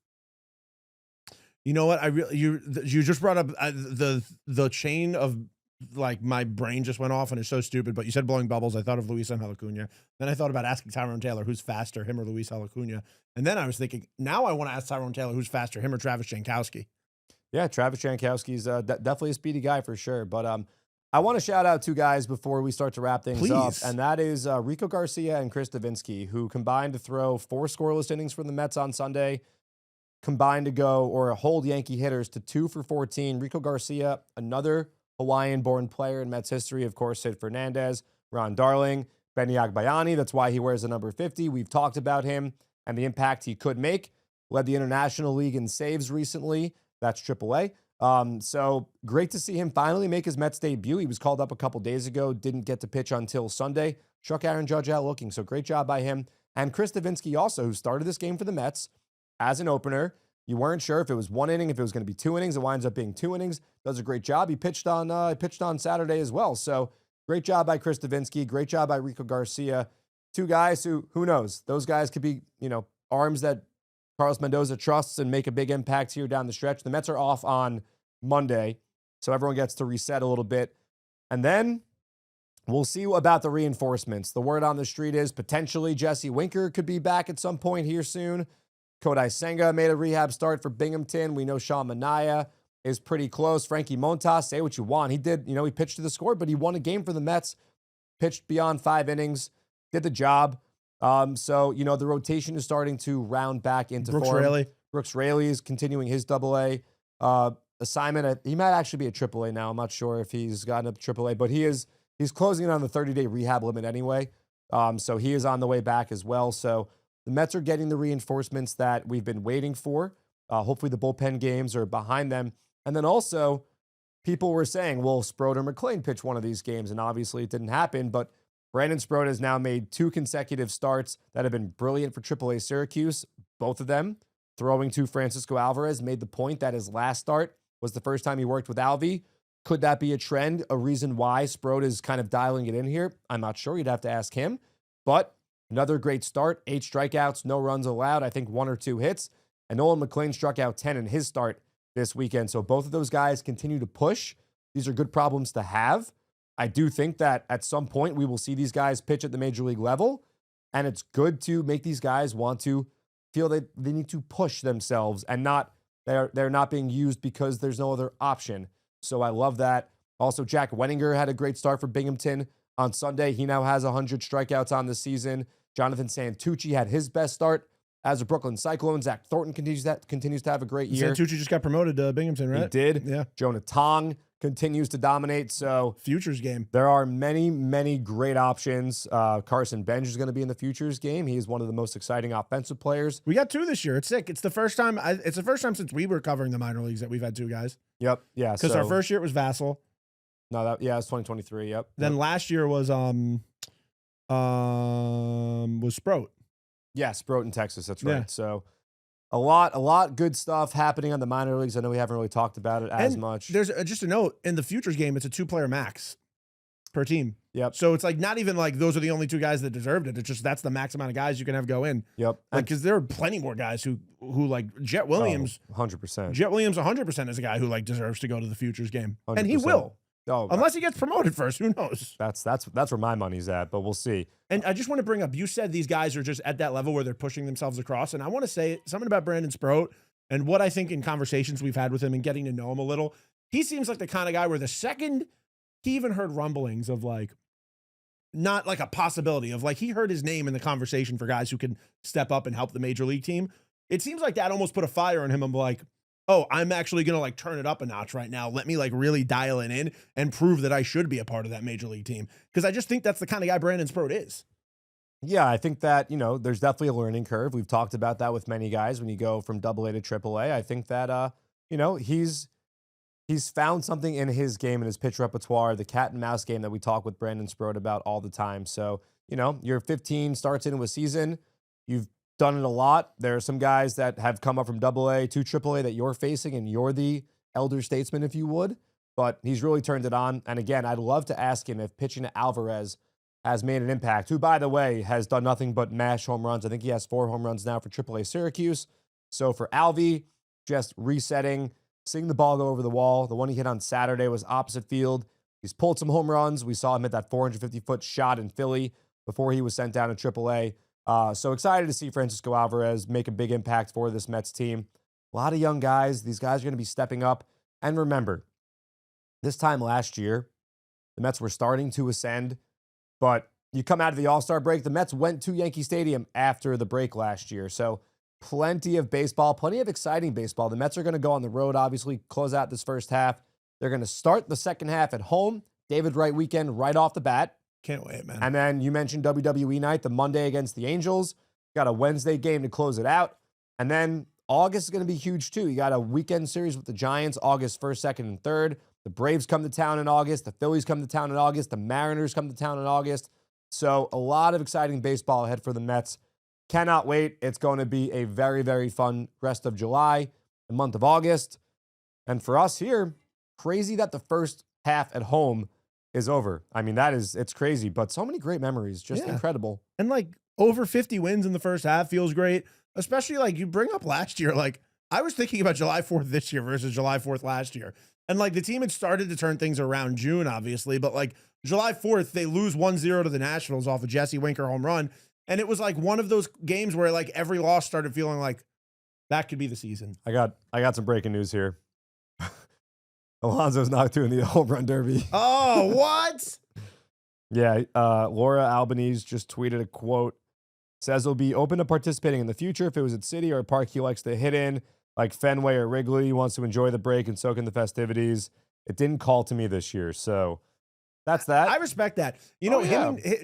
You know what? You just brought up the chain of like my brain just went off and it's so stupid, but you said blowing bubbles. I thought of Luis Angel Acuna. Then I thought about asking Tyrone Taylor who's faster, him or Luis Angel Acuna. And then I was thinking, now I want to ask Tyrone Taylor who's faster, him or Travis Jankowski. Yeah, Travis Jankowski's definitely a speedy guy for sure. But I want to shout out two guys before we start to wrap things up. And that is Rico Garcia and Chris Davinsky, who combined to throw 4 scoreless innings for the Mets on Sunday, combined to go or hold Yankee hitters to 2 for 14. Rico Garcia, another Hawaiian-born player in Mets history, of course, Sid Fernandez, Ron Darling, Benny Agbayani. That's why he wears the number 50. We've talked about him and the impact he could make. Led the International League in saves recently. That's AAA. So great to see him finally make his Mets debut. He was called up a couple days ago, didn't get to pitch until Sunday. Struck Aaron Judge out looking, so great job by him. And Chris Davinsky also, who started this game for the Mets as an opener. You weren't sure if it was 1 inning, if it was going to be 2 innings. It winds up being 2 innings. Does a great job. He pitched on Saturday as well. So great job by Chris Davinsky. Great job by Rico Garcia. Two guys who knows? Those guys could be, arms that Carlos Mendoza trusts and make a big impact here down the stretch. The Mets are off on Monday, so everyone gets to reset a little bit. And then we'll see about the reinforcements. The word on the street is potentially Jesse Winker could be back at some point here soon. Kodai Senga made a rehab start for Binghamton. We know Sean Manaea is pretty close. Frankie Montas, say what you want. He did, he pitched to the score, but he won a game for the Mets, pitched beyond 5 innings, did the job. So, the rotation is starting to round back into form. Brooks Raley is continuing his AA assignment. He might actually be a AAA now. I'm not sure if he's gotten up to AAA, but he's closing in on the 30-day rehab limit anyway. So he is on the way back as well. So the Mets are getting the reinforcements that we've been waiting for. Hopefully the bullpen games are behind them. And then also, people were saying, will Sproat or McClain pitch one of these games? And obviously it didn't happen, but Brandon Sproat has now made 2 consecutive starts that have been brilliant for AAA Syracuse. Both of them throwing to Francisco Alvarez, made the point that his last start was the first time he worked with Alvy. Could that be a trend, a reason why Sproat is kind of dialing it in here? I'm not sure. You'd have to ask him. But another great start, 8 strikeouts, no runs allowed, I think 1 or 2 hits. And Nolan McClain struck out 10 in his start this weekend. So both of those guys continue to push. These are good problems to have. I do think that at some point we will see these guys pitch at the major league level. And it's good to make these guys want to feel that they need to push themselves and not they're not being used because there's no other option. So I love that. Also, Jack Wenninger had a great start for Binghamton on Sunday. He now has 100 strikeouts on the season. Jonathan Santucci had his best start as a Brooklyn Cyclone. Zach Thornton continues to have a great year. Santucci just got promoted to Binghamton, right? He did. Yeah. Jonah Tong continues to dominate. So Futures game. there are many, many great options. Carson Bench is going to be in the Futures game. He is one of the most exciting offensive players. We got 2 this year. It's sick. It's the first time. It's the first time since we were covering the minor leagues that we've had 2 guys. Yep. Yeah. Because our first year it was Vassell. No, it's 2023. Yep. Then last year was Sproat. Yeah, Sproat in Texas. That's right. Yeah. So a lot good stuff happening on the minor leagues. I know we haven't really talked about it as much. There's just a note in the Futures game. It's a 2-player max per team. Yep. So it's like not even like those are the only 2 guys that deserved it. It's just that's the max amount of guys you can have go in. Yep. Because there are plenty more guys who like Jet Williams. 100%. Jet Williams 100% is a guy who like deserves to go to the Futures game, 100%. and he will. Oh, Unless he gets promoted first, who knows? That's where my money's at, but we'll see. And I just want to bring up, you said these guys are just at that level where they're pushing themselves across. And I want to say something about Brandon Sproat and what I think in conversations we've had with him and getting to know him a little. He seems like the kind of guy where the second he even heard rumblings of like, not like a possibility of like, he heard his name in the conversation for guys who can step up and help the major league team. It seems like that almost put a fire in him. I'm like, oh, I'm actually going to like turn it up a notch right now. Let me like really dial it in and prove that I should be a part of that major league team. Because I just think that's the kind of guy Brandon Sproat is. Yeah, I think that, there's definitely a learning curve. We've talked about that with many guys when you go from AA to AAA. I think that, he's found something in his game and his pitch repertoire, the cat and mouse game that we talk with Brandon Sproat about all the time. So, you're 15 starts into a season. You've done it a lot. There are some guys that have come up from AA to AAA that you're facing, and you're the elder statesman, if you would. But he's really turned it on. And again, I'd love to ask him if pitching to Alvarez has made an impact, who, by the way, has done nothing but mash home runs. I think he has 4 home runs now for AAA Syracuse. So for Alvy, just resetting, seeing the ball go over the wall. The one he hit on Saturday was opposite field. He's pulled some home runs. We saw him hit that 450-foot shot in Philly before he was sent down to AAA. So excited to see Francisco Alvarez make a big impact for this Mets team. A lot of young guys. These guys are going to be stepping up. And remember, this time last year, the Mets were starting to ascend, but you come out of the All-Star break, the Mets went to Yankee Stadium after the break last year. So plenty of baseball, plenty of exciting baseball. The Mets are going to go on the road, obviously, close out this first half. They're going to start the second half at home. David Wright weekend right off the bat. Can't wait, man. And then you mentioned WWE night, the Monday against the Angels. Got a Wednesday game to close it out. And then August is going to be huge, too. You got a weekend series with the Giants, August 1st, 2nd, and 3rd. The Braves come to town in August. The Phillies come to town in August. The Mariners come to town in August. So a lot of exciting baseball ahead for the Mets. Cannot wait. It's going to be a very, very fun rest of July, the month of August. And for us here, crazy that the first half at home is over. I mean, it's crazy, but so many great memories, just incredible. And like over 50 wins in the first half feels great, especially like you bring up last year. Like I was thinking about July 4th this year versus July 4th last year. And like the team had started to turn things around June, obviously, but like July 4th, they lose 1-0 to the Nationals off a Jesse Winker home run. And it was like one of those games where like every loss started feeling like that could be the season. I got some breaking news here. Alonso's not doing the home run derby. Oh, what? Yeah, Laura Albanese just tweeted a quote. Says he'll be open to participating in the future if it was at City or a park he likes to hit in, like Fenway or Wrigley. He wants to enjoy the break and soak in the festivities. It didn't call to me this year, so that's that. I respect that.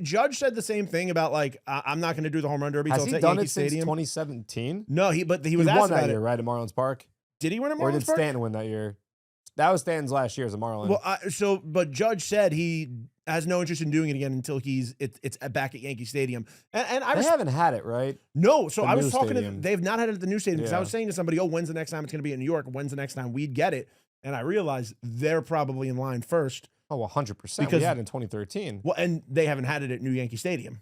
Judge said the same thing about like I'm not going to do the home run derby. Has he done it since 2017? No, he was asked won that about year, it. right, at Marlins Park. Did he win at Marlins Park? Or did Stanton win that year? Stanton's last year as a Marlin. Well, but Judge said he has no interest in doing it again until it's back at Yankee Stadium. And I they haven't had it, right? No, so The I was new talking stadium. to they've not had it at the new stadium because I Yeah. was saying to somebody, oh, when's the next time it's going to be in New York? When's the next time we'd get it? And I realized they're probably in line first. Oh, 100%. Because- We had it in 2013. Well, and they haven't had it at New Yankee Stadium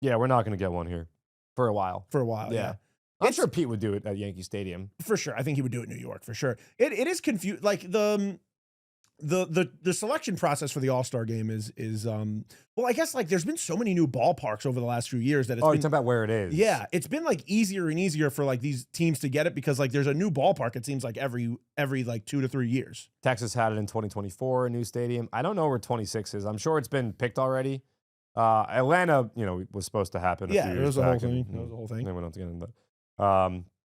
Yeah, we're not going to get one here for a while. for a while. Yeah. I'm It's- sure Pete would do it at Yankee Stadium. For sure. I think he would do it in New York for sure. It is confused. Like the selection process for the All-Star game is well, I guess like there's been so many new ballparks over the last few years that it's Oh, been, you're talking about where it is? yeah, it's been like easier and easier for like these teams to get it because like there's a new ballpark. It seems like every like 2 to 3 years. Texas had it in 2024, a new stadium. I don't know where 26 is. I'm sure it's been picked already. Atlanta, was supposed to happen. Yeah, it it was a whole thing. It was a whole thing. They went on to get in,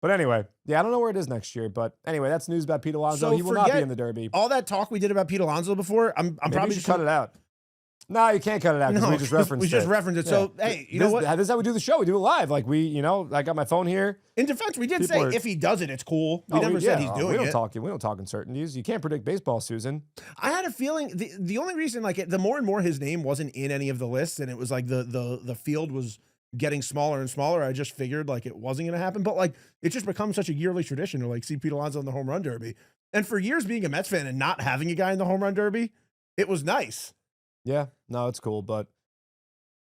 but anyway, yeah, I don't know where it is next year. But anyway, that's news about Pete Alonso. So He will not be forget in the Derby. All that talk we did about Pete Alonso before, I'm Maybe probably you should cut it out. No, you can't cut it out because we just referenced we just it. referenced it. Yeah. So hey, you know what? This is how we do the show. We do it live. Like I got my phone here. In defense, we did People say are- if he does it, it's cool. We Oh, never said he's we doing don't it. We don't talk uncertainties. You can't predict baseball, Susan. I had a feeling the only reason the more and more his name wasn't in any of the lists, and it was like the field was getting smaller and smaller. I just figured like it wasn't going to happen, but like it just becomes such a yearly tradition to like see Pete Alonso in the home run derby. And for years being a Mets fan and not having a guy in the home run derby, it was nice. Yeah, no, it's cool, but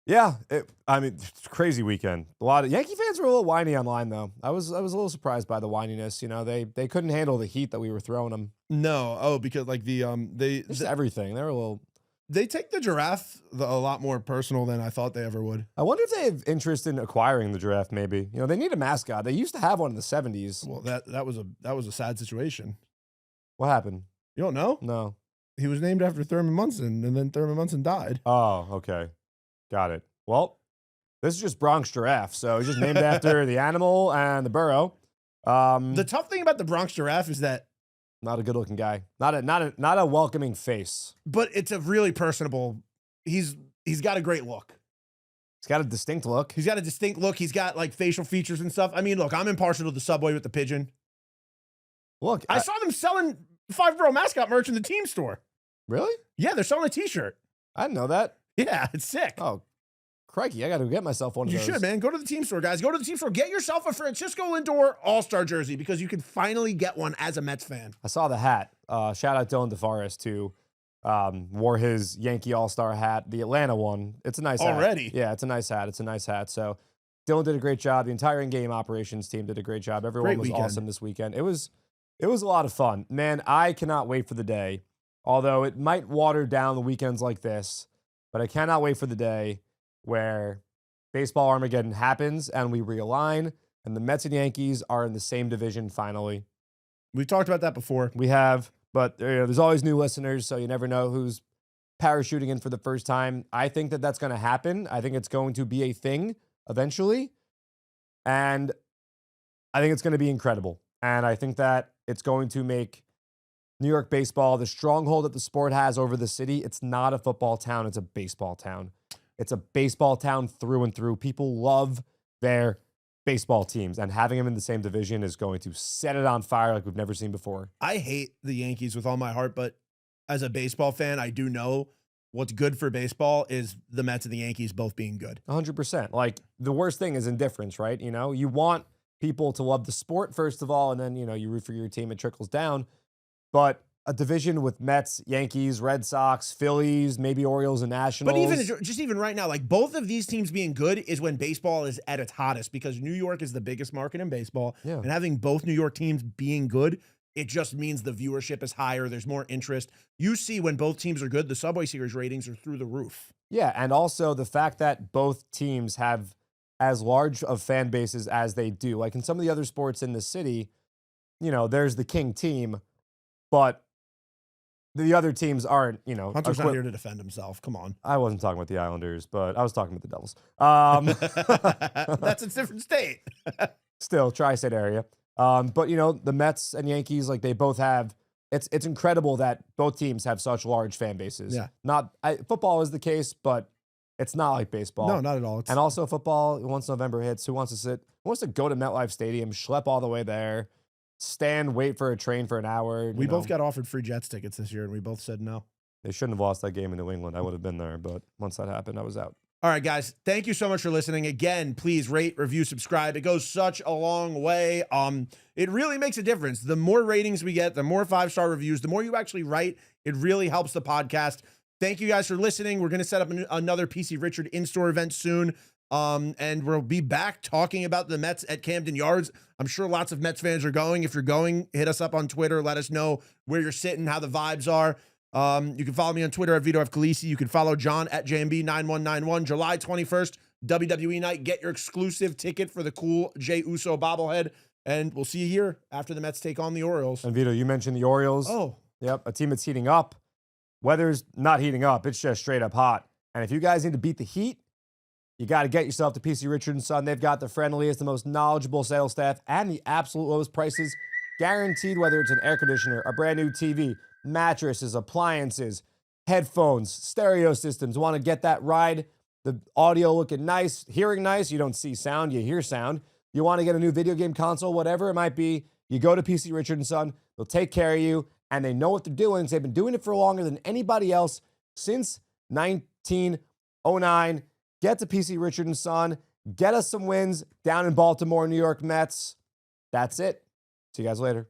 yeah, it's a crazy weekend. A lot of Yankee fans were a little whiny online, though. I was a little surprised by the whininess. They couldn't handle the heat that we were throwing them. No, because like Just everything. They were a little. they take the giraffe a lot more personal than I thought they ever would. I wonder if they have interest in acquiring the giraffe. Maybe they need a mascot. They used to have one in the 70s. Well, that was a sad situation. What happened? You don't know? No. He was named after Thurman Munson, and then Thurman Munson died. Oh, okay, got it. Well, this is just Bronx giraffe, so it's just named after the animal and the burrow. The tough thing about the Bronx giraffe is that, Not a good-looking guy. Not a welcoming face. but it's a really personable. He's got a great look. He's got a distinct look. He's got a distinct look. He's got like facial features and stuff. I mean, look, I'm impartial to the Subway with the pigeon. Look, I saw them selling 5-borough mascot merch in the team store. really? Yeah, they're selling a T-shirt. I didn't know that. Yeah, it's sick. Oh, crikey! I got to get myself one of You those. should, man. Go to the team store, guys. Go to the team store. Get yourself a Francisco Lindor All-Star jersey because you can finally get one as a Mets fan. I saw the hat. Shout out Dylan DeForest who wore his Yankee All-Star hat, the Atlanta one. It's a nice hat. Already? Yeah, it's a nice hat. It's a nice hat. So Dylan did a great job. The entire in-game operations team did a great job. Everyone Great was weekend. awesome this weekend. It was a lot of fun. Man, I cannot wait for the day, although it might water down the weekends like this, but I cannot wait for the day where baseball Armageddon happens and we realign and the Mets and Yankees are in the same division finally. We've talked about that before. We have, but there's always new listeners, so you never know who's parachuting in for the first time. I think that that's going to happen. I think it's going to be a thing eventually, and I think it's going to be incredible. And I think that it's going to make New York baseball the stronghold that the sport has over the city. It's not a football town. It's a baseball town. It's a baseball town through and through. People love their baseball teams, and having them in the same division is going to set it on fire like we've never seen before. I hate the Yankees with all my heart, but as a baseball fan, I do know what's good for baseball is the Mets and the Yankees both being good. 100%. Like, the worst thing is indifference, right? You want people to love the sport, first of all, and then, you root for your team. It trickles down. But a division with Mets, Yankees, Red Sox, Phillies, maybe Orioles and Nationals. But even right now, like both of these teams being good is when baseball is at its hottest because New York is the biggest market in baseball. Yeah. And having both New York teams being good, it just means the viewership is higher. There's more interest. You see when both teams are good, the Subway Series ratings are through the roof. Yeah, and also the fact that both teams have as large of fan bases as they do. Like in some of the other sports in the city, there's the king team, but the other teams aren't, Hunter's not here to defend himself. Come on. I wasn't talking about the Islanders, but I was talking about the Devils. That's a different state. Still, tri-state area. But, the Mets and Yankees, like they both have, it's incredible that both teams have such large fan bases. Yeah. Football is the case, but it's not like baseball. No, not at all. And also football, once November hits, who wants to go to MetLife Stadium, schlep all the way there, stand, wait for a train for an hour. We both got offered free Jets tickets this year, and we both said no. They shouldn't have lost that game in New England. I would have been there, but once that happened, I was out. All right, guys. Thank you so much for listening. Again, please rate, review, subscribe. It goes such a long way. It really makes a difference. The more ratings we get, the more 5-star reviews, the more you actually write, it really helps the podcast. Thank you guys for listening. We're going to set up another PC Richard in-store event soon. And we'll be back talking about the Mets at Camden Yards. I'm sure lots of Mets fans are going. If you're going, hit us up on Twitter. Let us know where you're sitting, how the vibes are. You can follow me on Twitter at Vito F. Calise. You can follow John at JMB9191. July 21st, WWE night. Get your exclusive ticket for the cool Jey Uso bobblehead. And we'll see you here after the Mets take on the Orioles. And Vito, you mentioned the Orioles. Oh. Yep, a team that's heating up. Weather's not heating up. It's just straight up hot. And if you guys need to beat the heat, you got to get yourself to PC Richard & Son. They've got the friendliest, the most knowledgeable sales staff, and the absolute lowest prices guaranteed, whether it's an air conditioner, a brand new TV, mattresses, appliances, headphones, stereo systems. Want to get that ride? The audio looking nice, hearing nice. You don't see sound, you hear sound. You want to get a new video game console, whatever it might be, you go to PC Richard & Son. They'll take care of you, and they know what they're doing. They've been doing it for longer than anybody else since 1909. Get to PC Richard & Son. Get us some wins down in Baltimore, New York Mets. That's it. See you guys later.